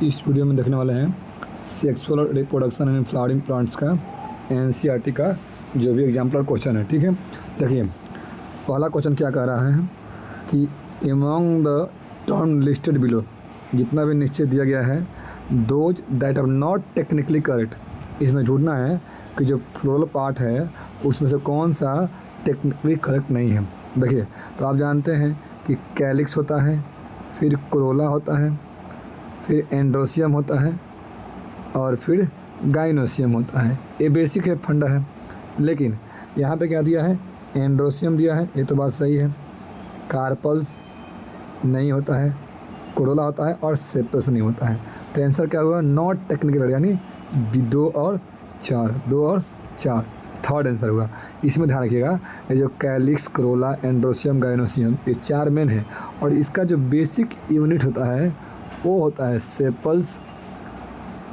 इस वीडियो में देखने वाले हैं sexual reproduction and flowering plants का एनसीईआरटी का जो भी एग्जाम्पल क्वेश्चन है। ठीक है, देखिए पहला क्वेश्चन क्या कह रहा है कि among the term listed below, जितना भी निश्चय दिया गया है, those that are not technically correct, इसमें ढूंढना है कि जो फ्लोरल पार्ट है उसमें से कौन सा टेक्निकली करेक्ट नहीं है। देखिए तो आप जानते हैं कि कैलिक्स होता है, फिर कोरोला होता है, फिर एंड्रोसियम होता है और फिर गाइनोसियम होता है। ये बेसिक है, फंडा है। लेकिन यहाँ पे क्या दिया है, एंड्रोसियम दिया है, ये तो बात सही है। कार्पल्स नहीं होता है, कोरोला होता है और सेपस नहीं होता है। तो आंसर क्या हुआ, नॉट टेक्निकल, यानी 2 और 4 थर्ड आंसर हुआ। इसमें ध्यान रखिएगा, ये जो कैलिक्स, कोरोला, एंड्रोसियम, गाइनोसियम, ये 4 मेन है और इसका जो बेसिक यूनिट होता है वो होता है सेपल्स,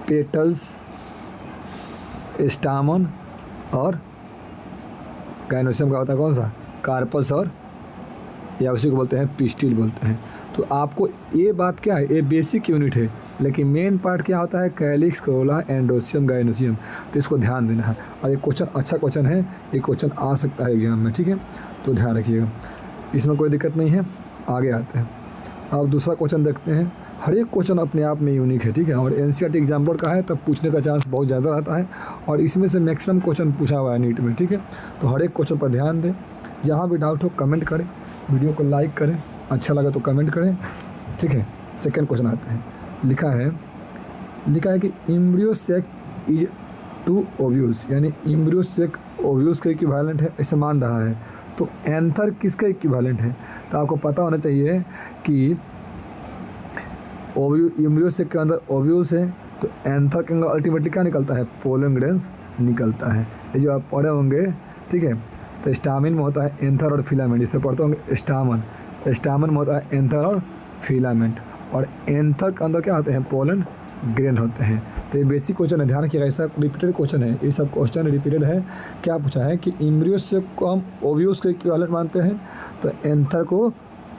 पेटल्स, स्टामन और गाइनोसियम का होता है कौन सा, कार्पल्स, और या उसी को बोलते हैं पिस्टिल बोलते हैं। तो आपको ये बात क्या है, ये बेसिक यूनिट है, लेकिन मेन पार्ट क्या होता है, कैलिक्स, कोरोला, एंड्रोसियम, गाइनोसियम। तो इसको ध्यान देना है और ये क्वेश्चन अच्छा क्वेश्चन है, ये क्वेश्चन आ सकता है एग्जाम में। ठीक है, तो ध्यान रखिएगा, इसमें कोई दिक्कत नहीं है। आगे आते हैं, अब दूसरा क्वेश्चन देखते हैं। हर एक क्वेश्चन अपने आप में यूनिक है, ठीक है, और एनसीईआरटी एग्जाम बोर्ड का है तब पूछने का चांस बहुत ज़्यादा रहता है और इसमें से मैक्सिमम क्वेश्चन पूछा हुआ है नीट में। ठीक है, तो हर एक क्वेश्चन पर ध्यान दें, जहाँ भी डाउट हो कमेंट करें, वीडियो को लाइक करें, अच्छा लगा तो कमेंट करें। ठीक है, सेकंड क्वेश्चन आते हैं। लिखा है कि embryo sac is to ovules, यानी एम्ब्रियो सेक ओव्यूल्स का इक्विवेलेंट है, ऐसे मान रहा है। तो एंथर किसका इक्विवेलेंट है, तो आपको पता होना चाहिए कि एम्ब्रियो सेक के अंदर ओव्यूल्स है, तो एंथर के अंदर अल्टीमेटली क्या निकलता है, पोलन ग्रेन्स निकलता है। ये जो आप पढ़े होंगे, ठीक है, तो स्टामिन में होता है एंथर और फिलामेंट, इसे पढ़ते होंगे स्टामन में होता है एंथर और फिलामेंट, और एंथर के अंदर क्या होते हैं, पोलन ग्रेन होते हैं। तो ये बेसिक क्वेश्चन है, ध्यान रखिएगा, ऐसा रिपीटेड क्वेश्चन है, ये सब क्वेश्चन रिपीटेड है। क्या पूछा है कि एम्ब्रियो सेक को हम ओव्यूल्स के इक्विवेलेंट मानते हैं, तो एंथर को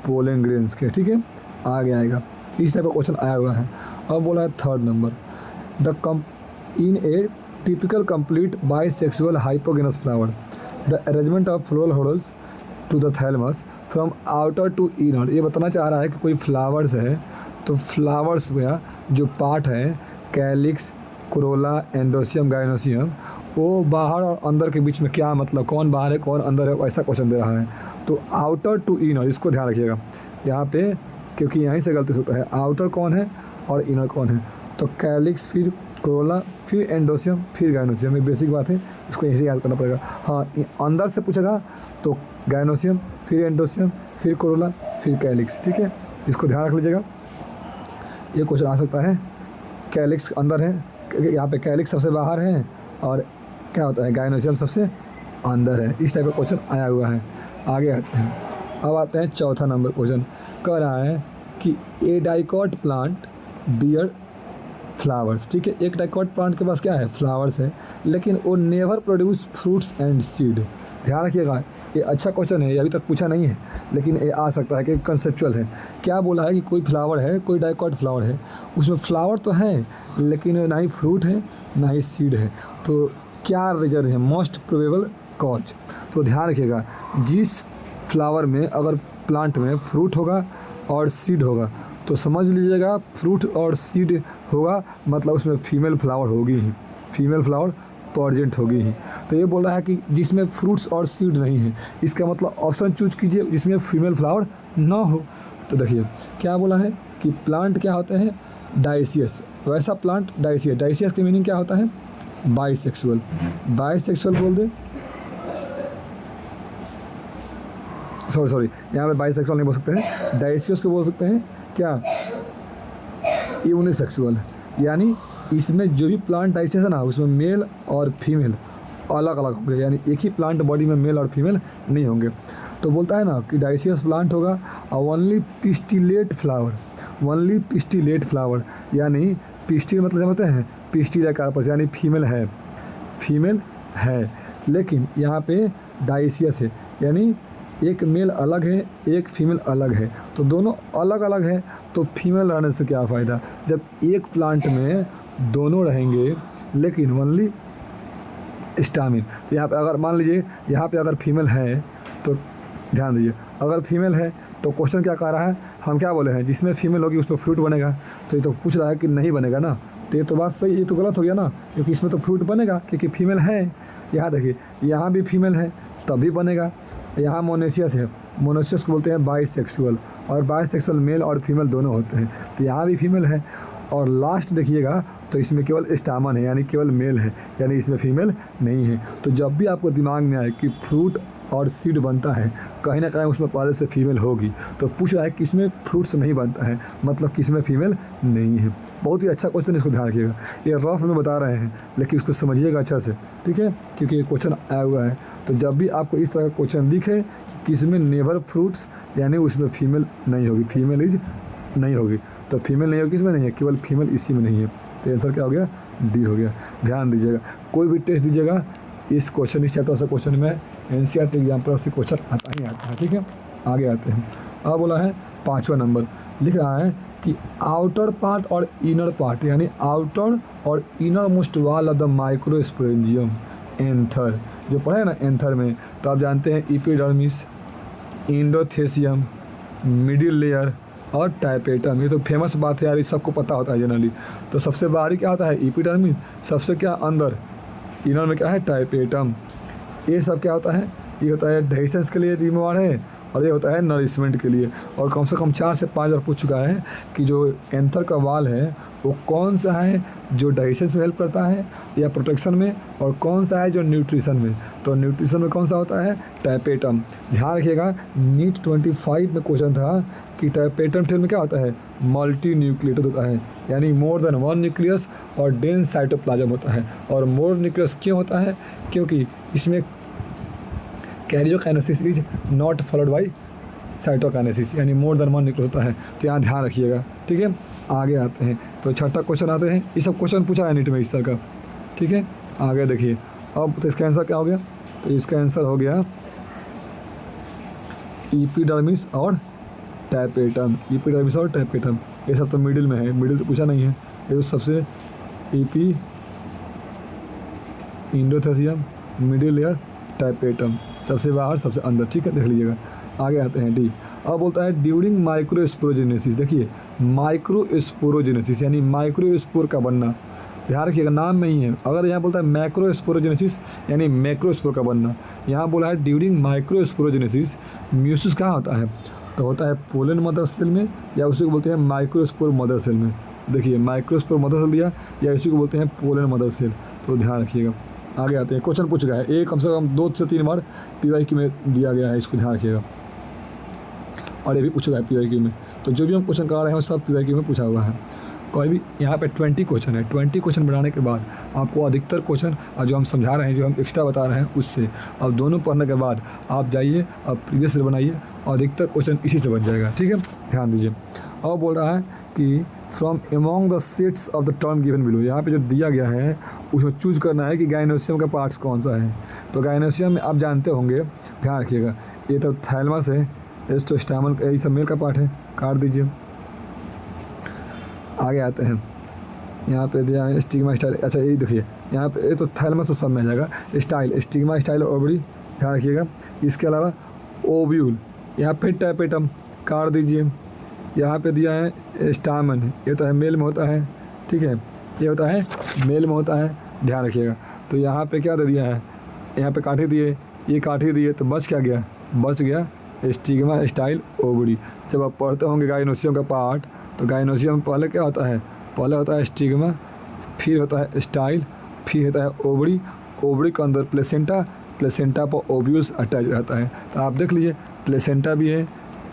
पोलन ग्रेन्स के। ठीक है, आगे आएगा, इस टाइप का क्वेश्चन आया हुआ है। अब बोला है third number, in a typical complete bisexual hypogynous flower the arrangement of floral whorls to the thalamus from outer to inner. ये बताना चाह रहा है कि कोई फ्लावर्स है, तो फ्लावर्स में जो पार्ट है, कैलिक्स, कोरोला, एंड्रोसियम, गाइनोसियम, वो बाहर और अंदर के बीच में क्या मतलब, कौन बाहर है कौन अंदर है, ऐसा क्वेश्चन दे रहा है। तो आउटर टू इनर, इसको ध्यान रखिएगा यहाँ पे, क्योंकि यहीं से गलती होता है। आउटर कौन है और इनर कौन है, तो कैलिक्स, फिर कोरोला, फिर एंडोसियम, फिर गाइनोसियम। ये बेसिक बात है, इसको यहीं से याद करना पड़ेगा। हाँ, अंदर से पूछेगा तो गाइनोसियम, फिर एंडोसियम, फिर कोरोला, फिर कैलिक्स। ठीक है, इसको ध्यान रख लीजिएगा, ये क्वेश्चन आ सकता है। कैलिक्स अंदर है, यहाँ पे कैलिक्स सबसे बाहर है और क्या होता है, गाइनोसियम सबसे अंदर है। इस टाइप का क्वेश्चन आया हुआ है। आगे आते हैं, अब आते हैं चौथा नंबर क्वेश्चन। कह रहा है कि ए डाइकॉट प्लांट बियर फ्लावर्स। ठीक है, एक डाइकॉट प्लांट के पास क्या है, फ्लावर्स है, लेकिन वो never produce fruits and seed. ध्यान रखिएगा, ये अच्छा क्वेश्चन है, ये अभी तक पूछा नहीं है, लेकिन ये आ सकता है कि कंसेप्चुअल है। क्या बोला है कि कोई फ्लावर है, कोई डाइकॉट फ्लावर है, उसमें फ्लावर तो है लेकिन ना ही फ्रूट है ना ही सीड है। तो क्या रीजन है, मोस्ट प्रोबेबल कॉज। तो ध्यान रखिएगा, जिस फ्लावर में अगर प्लांट में फ्रूट होगा और सीड होगा, तो समझ लीजिएगा फ्रूट और सीड होगा मतलब उसमें फीमेल फ्लावर होगी ही, फीमेल फ्लावर प्रेजेंट होगी ही। तो ये बोल रहा है कि जिसमें फ्रूट्स और सीड नहीं है, इसका मतलब ऑप्शन चूज कीजिए जिसमें फीमेल फ्लावर ना हो। तो देखिए क्या बोला है कि प्लांट क्या होते हैं, डाइसियस, वैसा प्लांट डाइसियस। डाइसियस की मीनिंग क्या होता है, बाइसेक्सुअल। बाइसेक्सुअल बोल दे, सॉरी यहाँ पे बाइसेक्सुअल नहीं बोल सकते हैं, डाइसियस को बोल सकते हैं क्या, यूनिसेक्सुअल। यानी इसमें जो भी प्लांट डाइसियस है ना, उसमें मेल और फीमेल अलग अलग होंगे, यानी एक ही प्लांट बॉडी में मेल और फीमेल नहीं होंगे। तो बोलता है ना कि डाइसियस प्लांट होगा और only pistillate flower, only pistillate flower, यानी पिस्टिल मतलब समझते हैं, पिस्टिल या कार्पस, यानी फीमेल है, लेकिन यहाँ पे डाइसियस है, यानी एक मेल अलग है एक फीमेल अलग है। तो दोनों अलग अलग है, तो फीमेल रहने से क्या फ़ायदा, जब एक प्लांट में दोनों रहेंगे लेकिन ओनली स्टामिन। तो यहाँ पे अगर मान लीजिए यहाँ पे अगर फीमेल है तो ध्यान दीजिए, अगर फीमेल है तो क्वेश्चन क्या कह रहा है, हम क्या बोले हैं, जिसमें फीमेल होगी उसमें फ्रूट बनेगा। तो ये तो पूछ रहा है कि नहीं बनेगा ना, तो ये तो बात सही, ये तो गलत हो गया ना, क्योंकि इसमें तो फ्रूट बनेगा क्योंकि फीमेल है। यहाँ देखिए यहाँ भी फीमेल है तभी बनेगा। यहाँ मोनेशियस है, मोनेशियस को बोलते हैं बाइसेक्सुअल, और बाइसेक्सुअल मेल और फीमेल दोनों होते हैं, तो यहाँ भी फीमेल है। और लास्ट देखिएगा तो इसमें केवल स्टामन है, यानी केवल मेल है, यानी इसमें फीमेल नहीं है। तो जब भी आपको दिमाग में आए कि फ्रूट और सीड बनता है, कहीं ना कहीं उसमें पहले से फीमेल होगी, तो पूछ रहा है कि इसमें फ्रूट्स नहीं बनता है, मतलब कि इसमें फीमेल नहीं है। बहुत ही अच्छा क्वेश्चन, इसको ध्यान रखिएगा। ये रफ में बता रहे हैं लेकिन इसको समझिएगा अच्छा से, ठीक है, क्योंकि ये क्वेश्चन आया हुआ है। तो जब भी आपको इस तरह का क्वेश्चन दिखे कि इसमें नेवर फ्रूट्स, यानी उसमें फीमेल नहीं होगी, फीमेल इज नहीं होगी, तो फीमेल नहीं होगी, इसमें नहीं है, केवल फीमेल इसी में नहीं है। तो आंसर क्या हो गया, डी हो गया। ध्यान दीजिएगा, कोई भी टेस्ट दीजिएगा इस क्वेश्चन, इस चैप्टर से क्वेश्चन में एनसीईआरटी एग्जाम पर उससे क्वेश्चन आता ही आता है, ठीक है। आगे आते हैं, अब बोला है 5वां नंबर, लिख रहा है कि आउटर पार्ट और इनर पार्ट, यानी आउटर और inner most wall of the microsporangium anther, जो पढ़े ना एंथर में, तो आप जानते हैं एपिडर्मिस, एंडोथेसियम, मिडिल लेयर और टाइपेटम। ये तो फेमस बात है यार, ये सबको पता होता है जनरली। तो सबसे बाहरी क्या होता है, एपिडर्मिस, सबसे क्या अंदर इनर में क्या है, टाइपेटम। ये सब क्या होता है, ये होता है डाइजेशन के लिए जिम्मेवार है, और ये होता है नरिशमेंट के लिए। और कम से कम 4 से 5 बार पूछ चुका है कि जो एंथर का वाल है वो कौन सा है जो डाइजेशन में हेल्प करता है या प्रोटेक्शन में, और कौन सा है जो न्यूट्रिशन में। तो न्यूट्रिशन में कौन सा होता है, टाइपेटम। ध्यान रखिएगा, नीट 25 में क्वेश्चन था कि टाइपेटम टेल में क्या होता है, मल्टी न्यूक्लिएटेड होता है, यानी मोर देन 1 न्यूक्लियस और डेंस साइटोप्लाज्म होता है। और मोर न्यूक्लियस क्यों होता है, क्योंकि इसमें karyokinesis is not followed by cytokinesis, यानी मोर देन 1 न्यूक्लियस होता है। तो यहाँ ध्यान रखिएगा, ठीक है। आगे आते हैं, तो 6ठा क्वेश्चन आते हैं, ये सब क्वेश्चन पूछा है नीट में इस तरह का, ठीक है। आगे देखिए, अब तो इसका आंसर क्या हो गया, तो इसका आंसर हो गया एपिडर्मिस और टाइपेटम, एपिडर्मिस और टाइपेटम। ये सब तो मिडिल में है, मिडिल तो पूछा नहीं है, ये तो सबसे एपी, एंडोथेसियम, मिडिल लेयर, टाइपेटम, सबसे बाहर सबसे अंदर, ठीक है, देख लीजिएगा। आगे आते हैं डी, अब बोलता है ड्यूरिंग माइक्रोस्पोरोजेनेसिस। देखिए माइक्रोस्पोरोजेनेसिस यानी माइक्रोस्पोर का बनना, ध्यान रखिएगा नाम में ही है। अगर यहाँ बोलता है मैक्रोस्पोरोजेनेसिस यानी मैक्रोस्पोर का बनना, यहाँ बोला है ड्यूरिंग माइक्रोस्पोरोजेनेसिस। म्यूसिस कहाँ होता है, तो होता है पोलन मदर सेल में, या उसी को बोलते हैं माइक्रोस्पोर मदर सेल में। देखिए माइक्रोस्पोर मदर सेल दिया, या इसी को बोलते हैं पोलन मदर सेल, तो ध्यान रखिएगा। आगे आते हैं, क्वेश्चन पूछ गया है, एक कम से कम 2 से 3 बार पीवाईक्यू में दिया गया है, इसको ध्यान रखिएगा। और ये भी पूछा है पीवाईक्यू में, तो जो भी हम क्वेश्चन करा रहे हैं सब पीवाईक्यू में पूछा हुआ है। कोई भी यहाँ पे 20 क्वेश्चन है, 20 क्वेश्चन बनाने के बाद आपको अधिकतर क्वेश्चन और जो हम समझा रहे हैं, जो हम एक्स्ट्रा बता रहे हैं उससे, अब दोनों पढ़ने के बाद आप जाइए अब प्रीवियस से बनाइए, और अधिकतर क्वेश्चन इसी से बन जाएगा, ठीक है। ध्यान दीजिए, अब बोल रहा है कि from among the sets of the term given below, यहाँ पे जो दिया गया है उसमें चूज करना है कि गाइनोसियम का पार्ट्स कौन सा है। तो गाइनोसियम में आप जानते होंगे, ध्यान रखिएगा, ये तो थैलमस है, एस्टोस्टामन यही सब मेल का पार्ट है, काट दीजिए। आगे आते हैं, यहाँ पे दिया है स्टिग्मा स्टाइल, अच्छा यही देखिए यहाँ पे, ये तो थैलमस तो सब में आ जाएगा, स्टाइल, स्टिग्मा स्टाइल ओवरी, ध्यान रखिएगा। इसके अलावा ओव्यूल, यहाँ पे टाइपेटम, काट दीजिए। यहाँ पे दिया है स्टामन, ये तो है मेल में होता है, ठीक है, ये होता है मेल में होता है, ध्यान रखिएगा। तो यहाँ पे क्या दे दिया है, यहाँ पे काट ही दिए, ये काट ही दिए, तो बच क्या गया, बच गया स्टिग्मा स्टाइल ओवरी। जब आप पढ़ते होंगे गाइनोसियम का पार्ट, तो गाइनोसियम पहले क्या होता है, पहले होता है स्टिग्मा, फिर होता है स्टाइल, फिर होता है ओवरी, ओवरी के अंदर प्लेसेंटा, प्लेसेंटा पर ओव्यूल्स अटैच रहता है। तो आप देख लीजिए प्लेसेंटा भी है,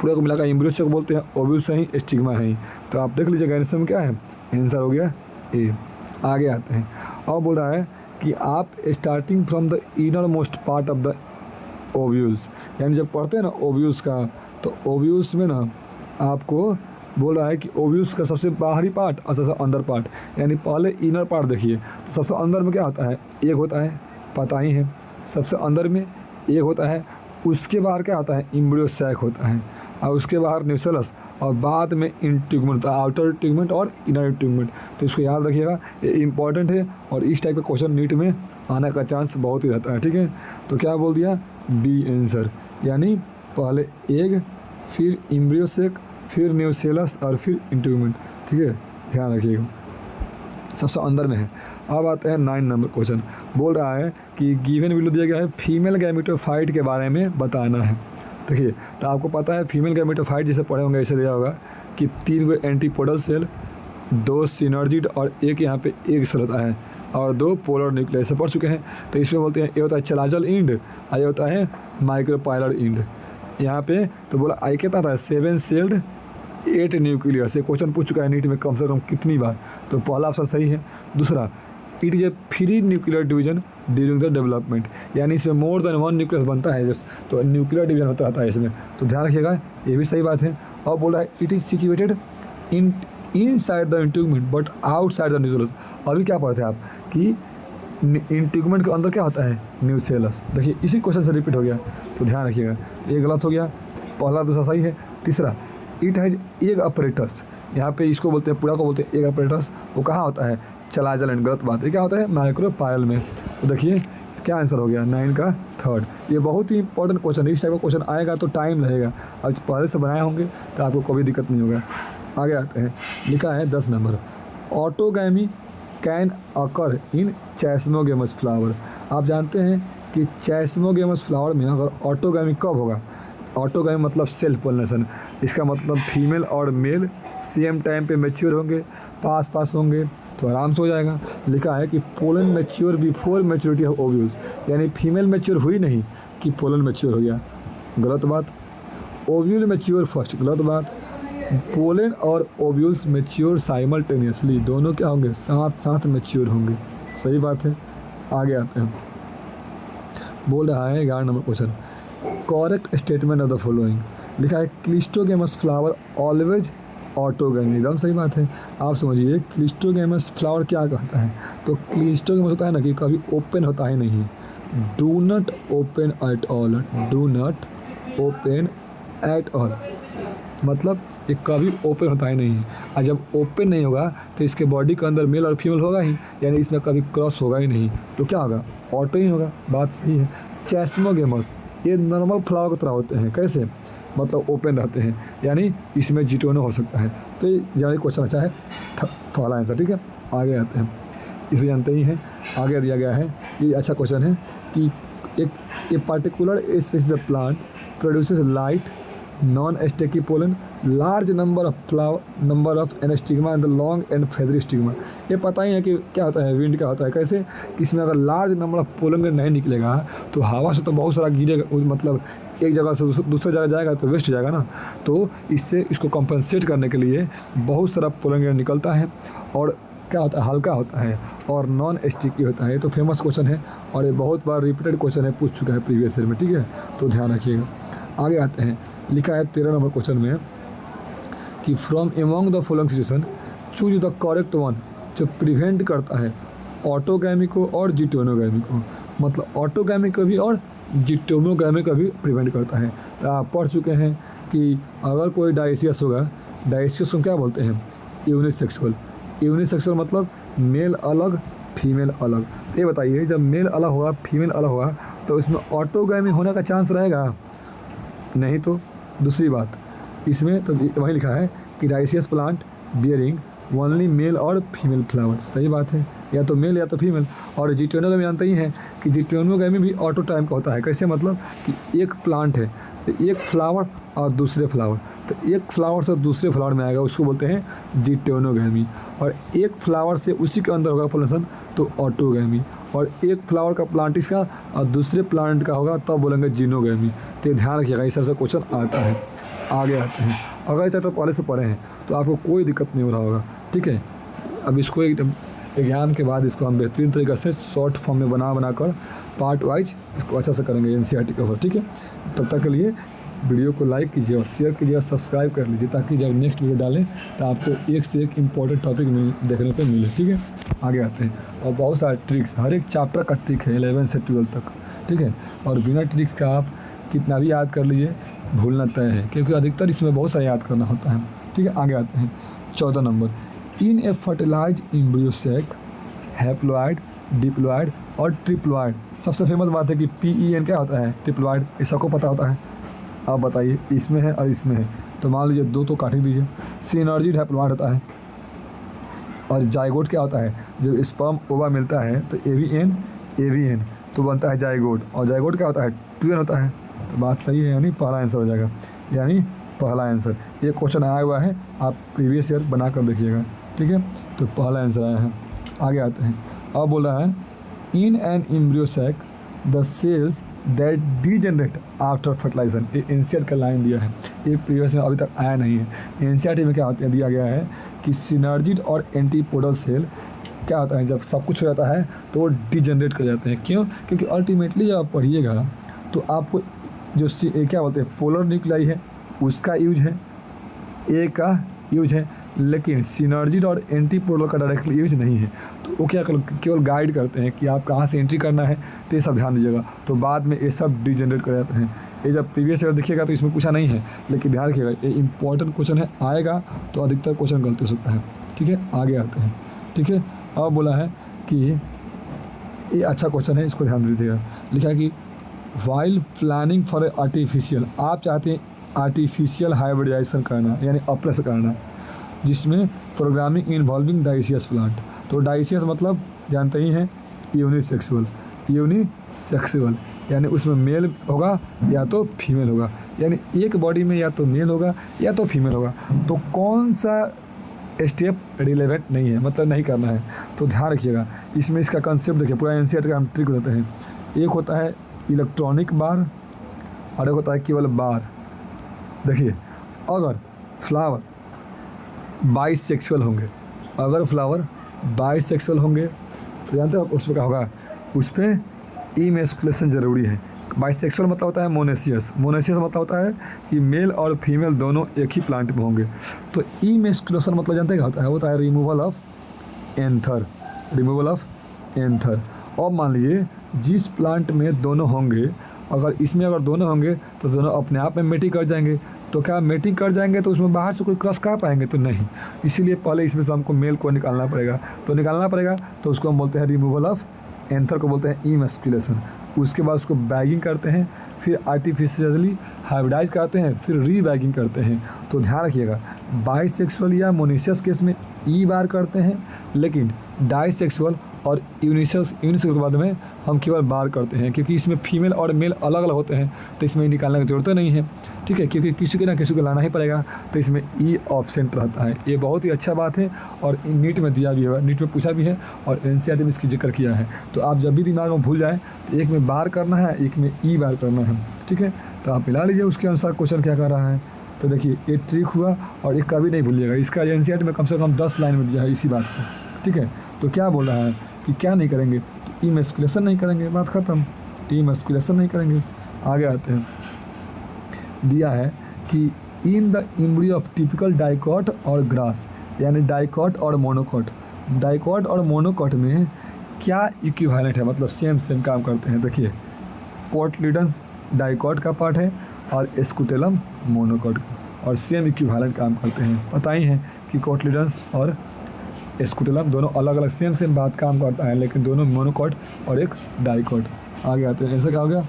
पूरा को मिलाकर एम्ब्रियो को बोलते हैं, ओव्यूल्स हैं, स्टिग्मा है। तो आप देख लीजिए गाइनोसियम क्या है, आंसर हो गया ए। आगे आते हैं, और बोल रहा है कि आप starting from the inner most part of the ovules, यानी जब पढ़ते हैं ना ओव्यूल्स का, तो ओव्यूल्स में ना आपको बोल रहा है कि ओव्यूल्स का सबसे बाहरी पार्ट और सबसे अंदर पार्ट, यानी पहले इनर पार्ट देखिए, तो सबसे अंदर में क्या होता है, एक होता है, पता ही है, सबसे अंदर में एक होता है, उसके बाहर क्या होता है, एम्ब्रियो सैक होता है। और उसके बाहर न्यूसेलस और बाद में इंटीगुमेंट, आउटर इंटीगुमेंट और इनर इंटीगुमेंट। तो इसको याद रखिएगा, ये इंपॉर्टेंट है और इस टाइप का क्वेश्चन नीट में आने का चांस बहुत ही रहता है। ठीक है, तो क्या बोल दिया, बी आंसर, यानी पहले एग, फिर एम्ब्रियो सेक, फिर न्यूसेलस और फिर इंटीगुमेंट। ठीक है, ध्यान रखिएगा, सबसे अंदर में है। अब आते हैं 9 नंबर क्वेश्चन। बोल रहा है कि गिवन वैल्यू दिया गया है, फीमेल गैमेटोफाइट के बारे में बताना है। देखिए, तो आपको पता है फीमेल गैमेटोफाइट जैसे पढ़े होंगे ऐसे दिया होगा कि 3 गो एंटीपोडल सेल, 2 सिनर्जिड और एक यहाँ पे एग सेल होता है और 2 पोलर न्यूक्लियस से पढ़ चुके हैं। तो इसमें बोलते हैं ये होता है चलाजल इंड और ये होता है माइक्रोपाइलर इंड। यहाँ पे तो बोला आई कितना था, 7 सेल्ड 8 न्यूक्लियस। ये क्वेश्चन पूछ चुका है नीट में कम से कम कितनी बार, तो पहला ऑप्शन सही है। दूसरा, it is a free nuclear division during the development, यानी इसमें मोर देन 1 न्यूक्लियस बनता है जस्ट, तो न्यूक्लियर डिवीजन होता रहता है इसमें, तो ध्यान रखिएगा ये भी सही बात है। और बोल रहा है it is situated inside the integument but outside the nucellus. अभी क्या पढ़ते हैं आप कि इंटीगुमेंट के अंदर क्या होता है, न्यूसेलस। देखिए इसी क्वेश्चन से रिपीट हो गया, तो ध्यान रखिएगा, ये गलत हो गया, पहला दूसरा सही है। तीसरा, इट हैज एग अपरेटस, यहाँ पे इसको बोलते हैं पूरा को बोलते हैं एग अपरेटस, वो कहाँ होता है, चलाजल एंड, गलत बात है, क्या होता है माइक्रोपाइल में। तो देखिए क्या आंसर हो गया, 9 का 3rd। ये बहुत ही इंपॉर्टेंट क्वेश्चन है, इस टाइप का क्वेश्चन आएगा तो टाइम लगेगा, आज पहले से बनाए होंगे तो आपको कोई दिक्कत नहीं होगा। आगे आते हैं, लिखा है 10 number, autogamy can occur in chasmogamous flower. आप जानते हैं कि चैस्मोगेमस फ्लावर में अगर ऑटोगैमी कब होगा, ऑटोगैमी मतलब सेल्फ पोलिनेशन, इसका मतलब फीमेल और मेल सेम टाइम पे मैच्योर होंगे, पास पास होंगे तो आराम से हो जाएगा। लिखा है कि pollen mature before maturity of ovules, यानी फीमेल मैच्योर हुई नहीं कि पोलन मैच्योर हो गया, गलत बात। ओव्यूल मैच्योर फर्स्ट, गलत बात। पोलन और ओव्यूल्स मैच्योर साइमल्टेनियसली, दोनों क्या होंगे, साथ साथ मैच्योर होंगे, सही बात है। आगे आते हैं, बोल रहा है 11 number question, correct statement of the following. लिखा है क्लिस्टोगेमस फ्लावर ऑलवेज ऑटोगैमी, एकदम सही बात है। आप समझिए क्लिस्टोगेमस फ्लावर क्या कहता है, तो क्लिस्टोगेमस होता है ना कि कभी ओपन होता है नहीं, do not open at all, do not open at all, मतलब ये कभी ओपन होता ही नहीं है। और जब ओपन नहीं होगा तो इसके बॉडी के अंदर मेल और फीमेल होगा ही, यानी इसमें कभी क्रॉस होगा ही नहीं, तो क्या होगा, ऑटो ही होगा, बात सही है। चैस्मोगेमस ये नॉर्मल फ्लावर की तरह होते हैं, कैसे, मतलब ओपन रहते हैं, यानी इसमें जिटोनो हो सकता है। तो ये ज़्यादा क्वेश्चन अच्छा है, पहला आंसर। ठीक है, आगे आते हैं, इसे जानते ही हैं, आगे दिया गया है, ये अच्छा क्वेश्चन है कि एक particular species of plant produces light non sticky pollen, large number of anastigma and the long and feathery stigma. ये पता ही है कि क्या होता है, विंड क्या होता है, कैसे कि इसमें अगर लार्ज नंबर ऑफ पोलन नहीं निकलेगा तो हवा से तो बहुत सारा गिरेगा, मतलब एक जगह से दूसरी जगह जाएगा तो वेस्ट हो जाएगा ना, तो इससे इसको कंपनसेट करने के लिए बहुत सारा पोलन निकलता है और क्या होता है, हल्का होता है और नॉन स्टिकी होता है। तो फेमस क्वेश्चन है और ये बहुत बार रिपीटेड क्वेश्चन है, पूछ चुका है प्रीवियस ईयर में। ठीक है, तो ध्यान रखिएगा। आगे आते हैं, लिखा है 13 नंबर क्वेश्चन में कि from among the following situation choose the correct one, जो प्रिवेंट करता है ऑटोगैमी को और जिटोनोगैमी को, मतलब ऑटोगैमी को भी और जिटोनोगैमी को भी प्रिवेंट करता है। तो आप पढ़ चुके हैं कि अगर कोई डायसियस होगा, डायसियस को क्या बोलते हैं, यूनिसेक्सुअल। यूनिसेक्सुअल मतलब मेल अलग फीमेल अलग। तो ये बताइए जब मेल अलग होगा फीमेल अलग होगा तो इसमें ऑटोगैमी होने का चांस रहेगा नहीं। तो दूसरी बात इसमें तो वही लिखा है कि dioecious plant bearing only mail और फीमेल फ्लावर, सही बात है, या तो मेल या तो फीमेल। और जिटोनोगैमी जानते ही हैं कि जिटोनोगैमी भी ऑटो टाइम का होता है, कैसे, मतलब कि एक प्लांट है तो एक फ्लावर और दूसरे फ्लावर, तो एक फ्लावर से दूसरे फ्लावर में आएगा, उसको बोलते हैं जिटोनोगैमी। और एक फ्लावर से उसी के अंदर होगा पोलिनेशन तो ऑटोगैमी, और एक फ्लावर का प्लांट इसका और दूसरे प्लांट का होगा तब बोलेंगे जिनोगैमी। तो ध्यान रखिएगा, इस सबसे क्वेश्चन आता है। आगे आते हैं, अगर ये चैप्टर पहले से पढ़े हैं तो आपको कोई दिक्कत नहीं हो रहा होगा। ठीक है, अब इसको एग्जाम के बाद इसको हम बेहतरीन तरीके से शॉर्ट फॉर्म में बना कर पार्ट वाइज इसको अच्छा से करेंगे NCERT कवर। ठीक है, तब तक के लिए वीडियो को लाइक कीजिए और शेयर कीजिए और सब्सक्राइब कर लीजिए, ताकि जब नेक्स्ट वीडियो डालें तो आपको एक से एक इम्पोर्टेंट टॉपिक देखने को मिले। ठीक है, आगे आते हैं, और बहुत सारे ट्रिक्स, हर एक चैप्टर का ट्रिक है 11 से 12 तक। ठीक है, और बिना ट्रिक्स का आप कितना भी याद कर लीजिए भूलना तय है, क्योंकि अधिकतर इसमें बहुत सारा याद करना होता है। ठीक है, आगे आते हैं 14 number. In a fertilized embryo sac haploid, diploid और ट्रिप्लॉइड। सबसे फेमस बात है कि PEN क्या होता है, ट्रिप्लॉइड, ये सबको पता होता है। आप बताइए इसमें है और इसमें है, तो मान लीजिए दो तो काट ही दीजिए। सिनर्जिड हैप्लॉइड होता है और जाइगोट क्या होता है, जब स्पर्म ओवा मिलता है तो AVN तो बनता है जाइगोट, और जाइगोट क्या होता है, ट्विन होता है। तो बात सही है, यानी पहला आंसर हो जाएगा, यानी पहला आंसर। ये क्वेश्चन आया हुआ है, आप प्रीवियस ईयर बना कर देखिएगा। ठीक है, तो पहला आंसर आया है। आगे आते हैं, अब बोल रहा है in an embryo sac the cells that degenerate after fertilisation. ये एनसीईआरटी का लाइन दिया है, ये प्रीवियस में अभी तक आया नहीं है। एनसीईआरटी में क्या होता है, दिया गया है कि सिनर्जिड और एंटीपोडल सेल क्या होता है, जब सब कुछ हो जाता है तो वो डीजनरेट कर जाते हैं। क्यों? क्योंकि अल्टीमेटली जब आप पढ़िएगा तो आपको जो क्या बोलते हैं पोलर न्यूक्लियाई है उसका यूज है, ए का यूज है, लेकिन सिनर्जिड और एंटीपोडल का डायरेक्टली यूज नहीं है। तो वो क्या केवल गाइड करते हैं कि आप कहाँ से एंट्री करना है, तो ये सब ध्यान दीजिएगा। तो बाद में ये सब डीजनरेट कर जाते हैं। ये जब प्रीवियस ईयर देखिएगा तो इसमें पूछा नहीं है, लेकिन ध्यान रखिएगा ये इंपॉर्टेंट क्वेश्चन है, आएगा तो अधिकतर क्वेश्चन गलती हो सकता है। ठीक है, आगे आते हैं। ठीक है, अब बोला है कि ये अच्छा क्वेश्चन है, इसको ध्यान दीजिएगा। लिखा है कि वाइल प्लानिंग फॉर आर्टिफिशियल, आप चाहते हैं आर्टिफिशियल हाइब्रिडाइजेशन करना यानी अप्रेस करना, जिसमें प्रोग्रामिंग इन्वॉल्विंग डाइसियस प्लांट। तो डाइसियस मतलब जानते ही हैं यूनिसेक्सुअल यानी उसमें मेल होगा या तो फीमेल होगा, यानी एक बॉडी में या तो मेल होगा या तो फीमेल होगा। तो कौन सा स्टेप रिलेवेंट नहीं है, मतलब नहीं करना है। तो ध्यान रखिएगा, इसमें इसका कंसेप्ट देखिए, पूरा एनसीईआरटी का हम ट्रिक देते हैं। एक होता है इलेक्ट्रॉनिक बार और एक होता है केवल बार। देखिए, अगर फ्लावर बाइसेक्सुअल होंगे, तो जानते हो उसमें क्या होगा, उस पर इमेस्कुलेशन ज़रूरी है। बाइसेक्सुअल मतलब होता है मोनेसियस मतलब होता है कि मेल और फीमेल दोनों एक ही प्लांट में होंगे। तो इमेस्कुलेशन मतलब जानते हैं क्या होता है रिमूवल ऑफ एंथर। अब मान लीजिए जिस प्लांट में दोनों होंगे, अगर दोनों होंगे तो दोनों अपने आप में मेटिंग कर जाएंगे। तो क्या मेटिंग कर जाएंगे तो उसमें बाहर से कोई क्रॉस कर पाएंगे? तो नहीं, इसीलिए पहले इसमें से हमको मेल को निकालना पड़ेगा। तो उसको हम बोलते हैं रिमूवल ऑफ एंथर को बोलते हैं इमेस्कुलेशन। उसके बाद उसको बैगिंग करते हैं, फिर आर्टिफिशियली हाइब्रिडाइज करते हैं, फिर रीबैगिंग करते हैं। तो ध्यान रखिएगा, बाइसेक्सुअल या मोनेसियस केस में ई बार करते हैं, लेकिन डाइसेक्सुअल और यूनिसेक्सुअल के बाद में हम केवल बार करते हैं, क्योंकि इसमें फीमेल और मेल अलग अलग होते हैं। तो इसमें निकालने की जरूरत नहीं है। ठीक है, क्योंकि किसी को लाना ही पड़ेगा, तो इसमें ई ऑप्शन रहता है। ये बहुत ही अच्छा बात है और नीट में दिया भी है, नीट में पूछा भी है और एनसीईआरटी में इसकी जिक्र किया है। तो आप जब भी दिमाग में भूल जाए तो एक में बार करना है, एक में ई बार करना है। ठीक है, तो आप मिला लीजिए उसके अनुसार क्वेश्चन क्या कर रहा है। तो देखिए, ये ट्रिक हुआ और एक कभी नहीं भूलिएगा। इसका एनसीईआरटी में कम से कम 10 लाइन में दिया है इसी बात को। ठीक है, तो क्या बोल रहा है कि क्या नहीं करेंगे, तो इमेस्कुलेशन नहीं करेंगे, बात ख़त्म, इमेस्कुलेशन नहीं करेंगे। आगे आते हैं, दिया है कि in the embryo of typical dicot और ग्रास, यानी डाइकॉट और मोनोकॉट में क्या इक्विवेलेंट है, मतलब सेम काम करते हैं। देखिए, कोटलिडन्स डाइकॉट का पार्ट है और स्कूटेलम मोनोकॉट का, और सेम इक्विवेलेंट काम करते हैं। पता ही है कि कोटलिडन्स और स्कूटेलम दोनों अलग अलग सेम बात काम करता है, लेकिन दोनों मोनोकॉट और एक डाइकॉट। आगे आते हैं, ऐसा क्या हो गया,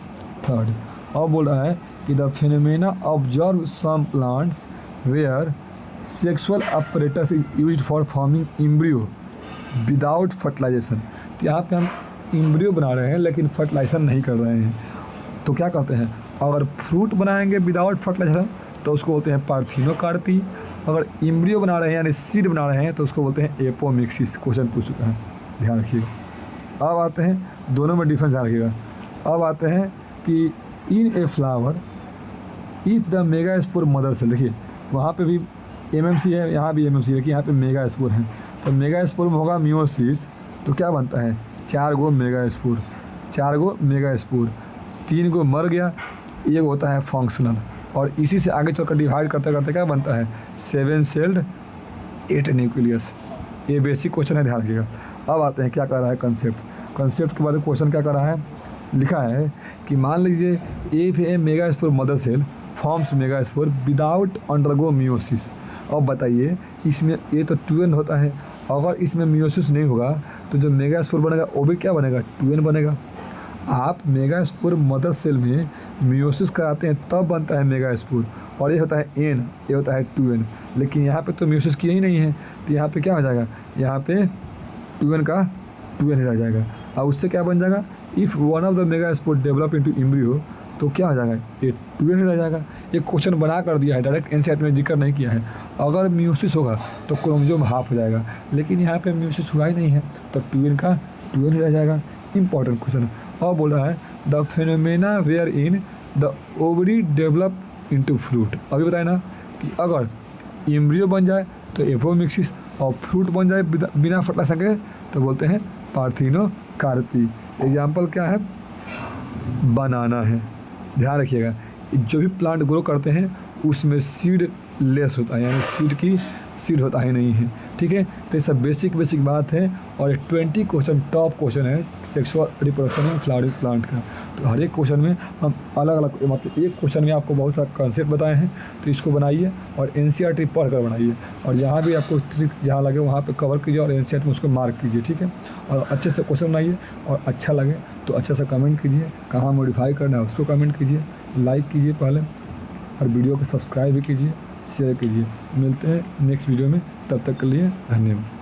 थर्ड। अब बोल रहा है कि the phenomena observe some plants where sexual apparatus is used for forming embryo without fertilisation. तो यहाँ पे हम एम्ब्रियो बना रहे हैं लेकिन फर्टिलाइजेशन नहीं कर रहे हैं। तो क्या करते हैं, अगर फ्रूट बनाएंगे विदाउट फर्टिलाइजेशन तो उसको बोलते हैं पार्थिनोकार्पी। अगर एम्ब्रियो बना रहे हैं यानी सीड बना रहे हैं तो उसको बोलते हैं एपोमिक्सिस। क्वेश्चन पूछ चुका है, ध्यान रखिएगा। अब आते हैं, दोनों में डिफरेंस ध्यान रखिएगा। अब आते हैं कि in a flower if the megaspore mother cell, देखिए वहाँ पे भी एमएमसी है, यहाँ भी एमएमसी है कि यहाँ पे मेगास्पोर है। तो मेगास्पोर में होगा मियोसिस, तो क्या बनता है 4 गो मेगास्पोर, 3 गो मर गया, एक होता है फंक्शनल, और इसी से आगे चलकर डिवाइड करते करते क्या बनता है 7 सेल्ड 8 न्यूक्लियस। ये बेसिक क्वेश्चन है, ध्यान रखिएगा। अब आते हैं क्या कर रहा है कंसेप्ट के बाद क्वेश्चन क्या कर रहा है, लिखा है कि मान लीजिए a megaspore mother cell forms megaspore without undergo meiosis. अब बताइए इसमें ये तो 2n होता है, अगर इसमें मियोसिस नहीं होगा तो जो मेगास्पोर बनेगा वो भी क्या बनेगा, 2n बनेगा। आप मेगास्पोर मदर सेल में मियोसिस कराते हैं तब बनता है मेगास्पोर, और ये होता है n, ये होता है 2n। लेकिन यहाँ पे तो मियोसिस किया ही नहीं है, तो यहाँ पे क्या हो जाएगा, यहाँ पे 2n का 2n ही रह जाएगा। और उससे क्या बन जाएगा, if one of the megaspore develop into embryo, तो क्या हो जाएगा, ये 2n ही रह जाएगा। ये क्वेश्चन बना कर दिया है, डायरेक्ट एनसीईआरटी में जिक्र नहीं किया है। अगर मियोसिस होगा तो क्रोमोसोम हाफ हो जाएगा, लेकिन यहाँ पे मियोसिस हुआ ही नहीं है, तो 2n का 2n ही रह जाएगा। Important question. और बोल रहा है the phenomena where in the ovary develop into fruit. अभी बताए ना कि अगर एम्ब्रियो बन जाए तो एपोमिक्सिस, और फ्रूट बन जाए बिना फर्टिलाइजेशन के तो बोलते हैं पार्थिनोकार्पी। एग्जाम्पल क्या है, बनाना है। ध्यान रखिएगा, जो भी प्लांट ग्रो करते हैं उसमें सीड लेस होता है, यानी सीड की सीड होता ही नहीं है। ठीक है, तो ये सब बेसिक बात है। और 20 क्वेश्चन टॉप क्वेश्चन है sexual reproduction in flowering plant का। तो हर एक क्वेश्चन में हम अलग अलग, मतलब एक क्वेश्चन में आपको बहुत सारा कॉन्सेप्ट बताए हैं, तो इसको बनाइए और एनसीईआरटी पढ़ कर बनाइए, और जहाँ भी आपको ट्रिक जहाँ लगे वहाँ पे कवर कीजिए और एनसीईआरटी में उसको मार्क कीजिए। ठीक है, और अच्छे से क्वेश्चन बनाइए, और अच्छा लगे तो अच्छा से कमेंट कीजिए, कहाँ मॉडिफाई करना है उसको कमेंट कीजिए, लाइक कीजिए पहले, और वीडियो को सब्सक्राइब भी कीजिए, शेयर कीजिए। मिलते हैं नेक्स्ट वीडियो में, तब तक के लिए धन्यवाद।